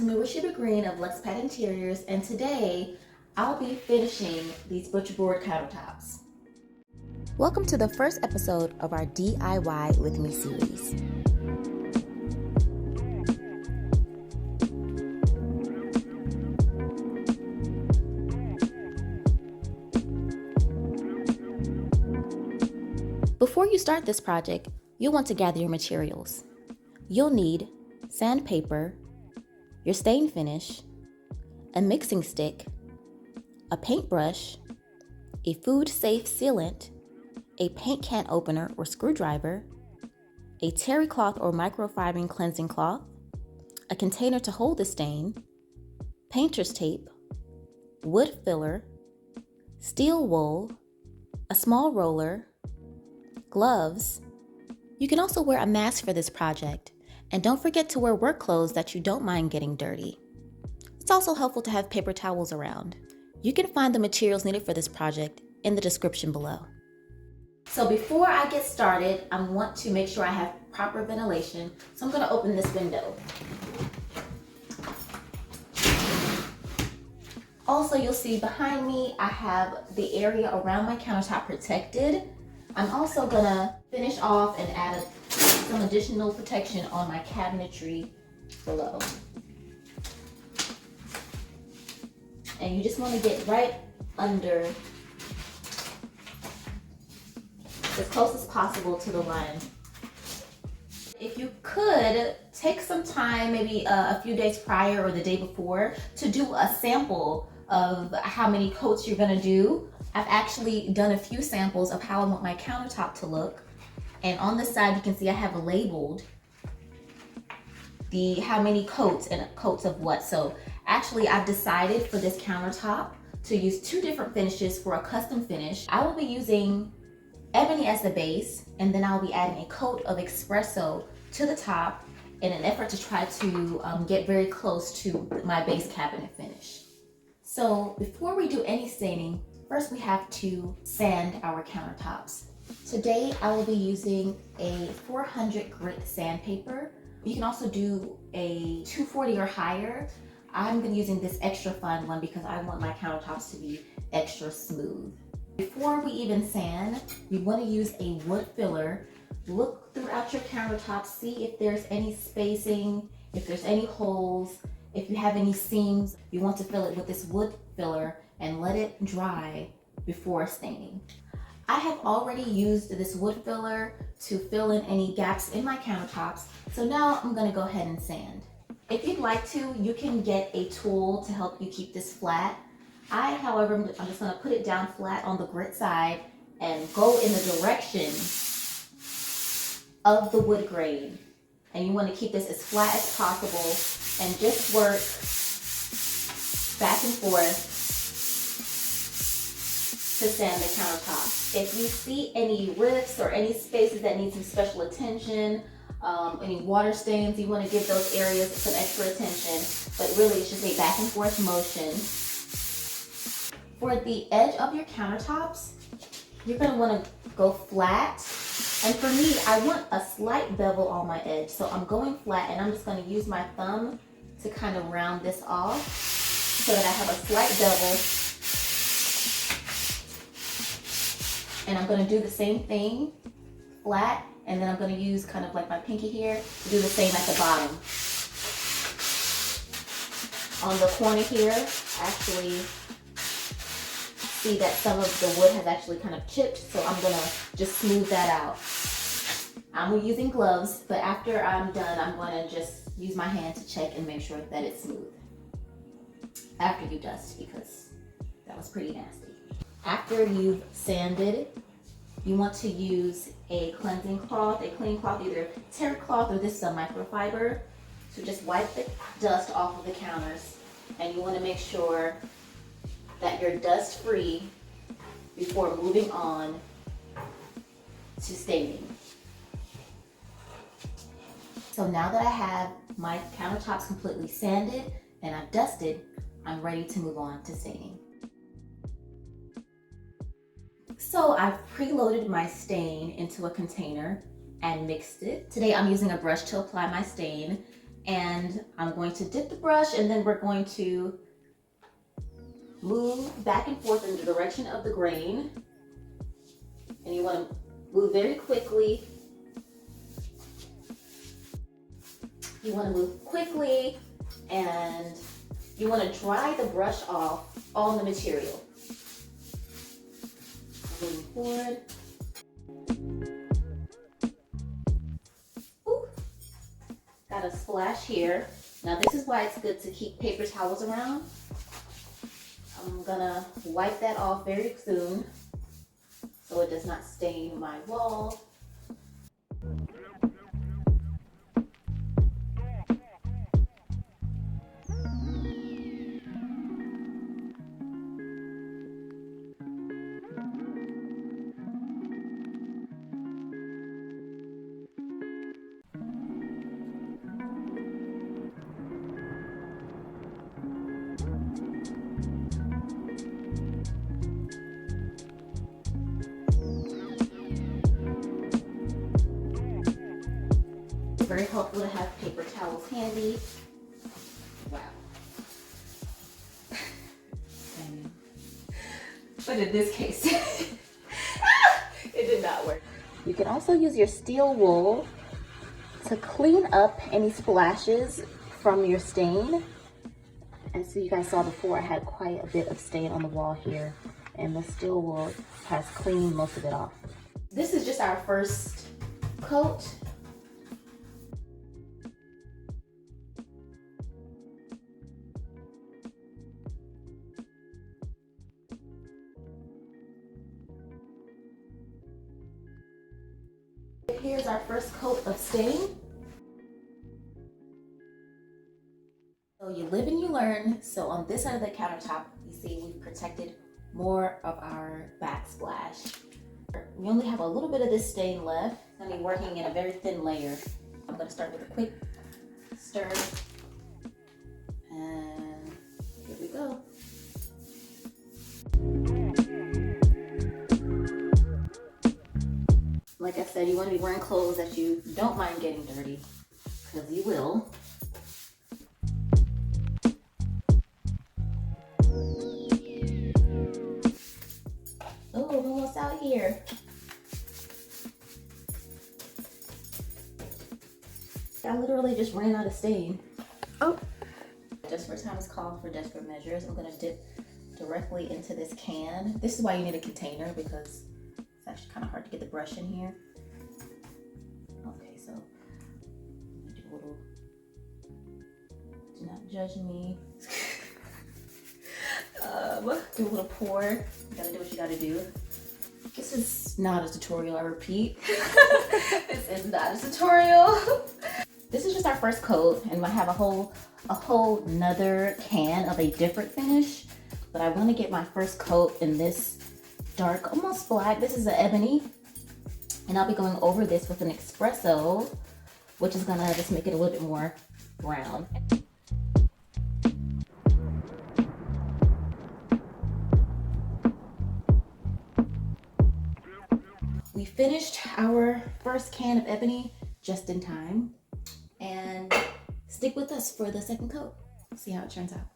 Tamu Green of Luxe Pad Interiors, and today I'll be finishing these butcher board countertops. Welcome to the first episode of our DIY with me series. Before you start this project, you'll want to gather your materials. You'll need sandpaper, your stain finish, a mixing stick, a paintbrush, a food-safe sealant, a paint can opener or screwdriver, a terry cloth or microfiber cleansing cloth, a container to hold the stain, painter's tape, wood filler, steel wool, a small roller, gloves. You can also wear a mask for this project, and don't forget to wear work clothes that you don't mind getting dirty. It's also helpful to have paper towels around. You can find the materials needed for this project in the description below. So before I get started, I want to make sure I have proper ventilation, so I'm going to open this window. Also, you'll see behind me, I have the area around my countertop protected. I'm also going to finish off and add some additional protection on my cabinetry below. And you just want to get right under, as close as possible to the line. If you could, take some time, maybe a few days prior or the day before, to do a sample of how many coats you're going to do. I've actually done a few samples of how I want my countertop to look. And on this side, you can see I have labeled how many coats and coats of what. So actually, I've decided for this countertop to use two different finishes for a custom finish. I will be using ebony as the base, and then I'll be adding a coat of espresso to the top in an effort to try to get very close to my base cabinet finish. So before we do any staining, first we have to sand our countertops. Today I will be using a 400 grit sandpaper. You can also do a 240 or higher. I'm going to be using this extra fine one because I want my countertops to be extra smooth. Before we even sand, you want to use a wood filler. Look throughout your countertops, see if there's any spacing, if there's any holes, if you have any seams. You want to fill it with this wood filler and let it dry before staining. I have already used this wood filler to fill in any gaps in my countertops, so now I'm going to go ahead and sand. If you'd like to, you can get a tool to help you keep this flat. However, I'm just going to put it down flat on the grit side and go in the direction of the wood grain. And you want to keep this as flat as possible and just work back and forth to sand the countertop. If you see any rifts or any spaces that need some special attention, any water stains, you want to give those areas some extra attention, but really it's just a back and forth motion. For the edge of your countertops, you're going to want to go flat. And for me, I want a slight bevel on my edge. So I'm going flat, and I'm just going to use my thumb to kind of round this off so that I have a slight bevel. And I'm going to do the same thing, flat, and then I'm going to use kind of like my pinky here to do the same at the bottom. On the corner here, actually see that some of the wood has actually kind of chipped, so I'm going to just smooth that out. I'm using gloves, but after I'm done, I'm going to just use my hand to check and make sure that it's smooth. After you dust, because that was pretty nasty. After you've sanded, you want to use a cleansing cloth, a clean cloth, either terry cloth or this is a microfiber, to just wipe the dust off of the counters. And you want to make sure that you're dust free before moving on to staining. So now that I have my countertops completely sanded and I've dusted, I'm ready to move on to staining. So I've preloaded my stain into a container and mixed it. Today I'm using a brush to apply my stain, And I'm going to dip the brush, and then we're going to move back and forth in the direction of the grain. And you want to move very quickly. You want to move quickly, and you want to dry the brush off on the material. Moving forward. Ooh. Got a splash here. Now this is why it's good to keep paper towels around. I'm gonna wipe that off very soon so it does not stain my wall. It's very helpful to have paper towels handy. Wow. But in this case, it did not work. You can also use your steel wool to clean up any splashes from your stain. And so you guys saw before, I had quite a bit of stain on the wall here, and the steel wool has cleaned most of it off. This is just our first coat. Here's our first coat of stain. So you live and you learn. So on this side of the countertop, you see we've protected more of our backsplash. We only have a little bit of this stain left. I'm gonna be working in a very thin layer. I'm gonna start with a quick stir. And here we go. Like I said, you want to be wearing clothes that you don't mind getting dirty, because you will. Oh, we're almost out here. I literally just ran out of stain. Oh. Desperate times call for desperate measures. I'm gonna dip directly into this can. This is why you need a container, because it's actually kind of hard to get the brush in here. Okay, so I'm gonna do a little, do not judge me. Do a little pour. You gotta do what you gotta do. This is not a tutorial, I repeat. This is not a tutorial. This is just our first coat, and I have a whole nother can of a different finish. But I want to get my first coat in this dark, almost black. This is an ebony, and I'll be going over this with an espresso, which is gonna just make it a little bit more brown. We finished our first can of ebony just in time, and stick with us for the second coat. See how it turns out.